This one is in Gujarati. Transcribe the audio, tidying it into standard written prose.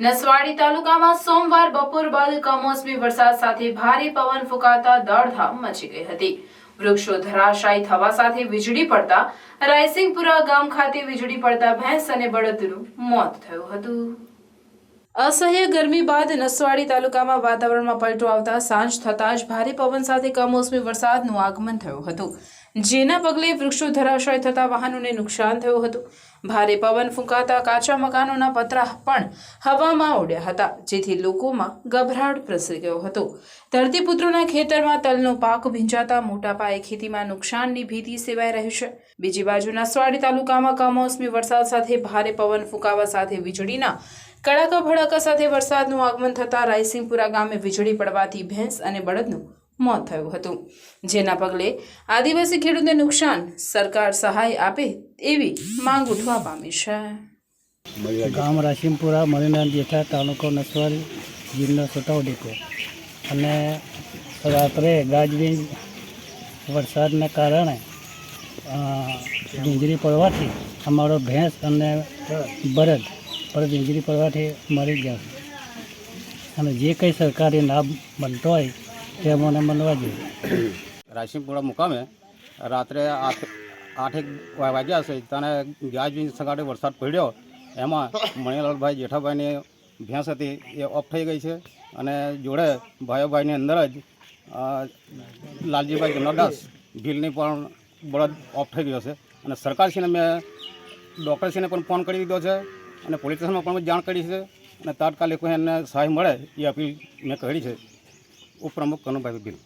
નસવાડી તાલુકામાં સોમવાર બપોર બાદ કમોસમી વરસાદ સાથે ભારે પવન ફૂંકાતા દોડધામ મચી ગઈ હતી। વૃક્ષો ધરાશાયી થવા સાથે વીજળી પડતા રાયસિંગપુરા ગામ ખાતે વીજળી પડતા ભેંસ અને બળદનું મોત થયું હતું। असह्य गर्मी बाद नसवाड़ी तालुकाમાં વાતાવરણમાં પલટો આવતા સાંજ થતાં જ ભારે પવન સાથે કમોસમી વરસાદનું આગમન થયું હતું, જેના પગલે વૃક્ષો ધરાશાયી થતા વાહનોને નુકસાન થયું હતું। ભારે પવન ફૂંકાતા કાચા મકાનોના પતરા પણ હવામાં ઉડ્યા હતા, જેથી લોકોમાં ગભરાટ પ્રસરી ગયો હતો। ધરતીપુત્રોના ખેતરમાં તલનો પાક ભીંજાતા મોટા પાયે ખેતીમાં નુકસાનની ભીતિ સેવાઈ રહી છે। બીજી બાજુ નસવાડી તાલુકામાં કમોસમી વરસાદ સાથે ભારે પવન ફૂંકાવા સાથે વીજળીના કડાકા ભડાકા સાથે વરસાદનું આગમન થતાં રાયસિંગપુરા ગામે વીજળી પડવાથી ભેંસ અને બળદનું મોત થયું હતું, જેના પગલે આદિવાસી ખેડૂતને નુકસાન સરકાર સહાય આપે એવી માંગ ઉઠવા પામી છે। ગામ રાયસિંગપુરા મરીનાથ જેઠા તાલુકો નસવાડી જિલ્લો છોટાઉદેપુર અને રાત્રે ગાજવીજ વરસાદને કારણે વીજળી પડવાથી અમારો ભેંસ અને બળદ પર વીજળી પડવાથી મરી ગયા અને જે કંઈ સરકારી લાભ બનતો હોય તે મને મળવા જોઈએ। રાયસિંગપુરા મુકામે રાત્રે 8 વાગ્યા હશે ત્યારે ગાજવીજ સગાડે વરસાદ પડ્યો। એમાં મણિલાલભાઈ જેઠાભાઈની ભેંસ હતી એ ઓફ થઈ ગઈ છે અને જોડે ભાઈઓભાઈની અંદર જ લાલજીભાઈ જમનાદાસ ભીલની પણ બળદ ઓફ થઈ ગયો છે અને સરકારશ્રીને મેં ડૉક્ટરશ્રીને પણ ફોન કરી દીધો છે અને પોલીસ સ્ટેશનમાં પણ જાણ કરી છે અને તાત્કાલિક એને સહાય મળે એ અપીલ મેં કરી છે। ઉપપ્રમુખ કનુભાઈ ભીલ।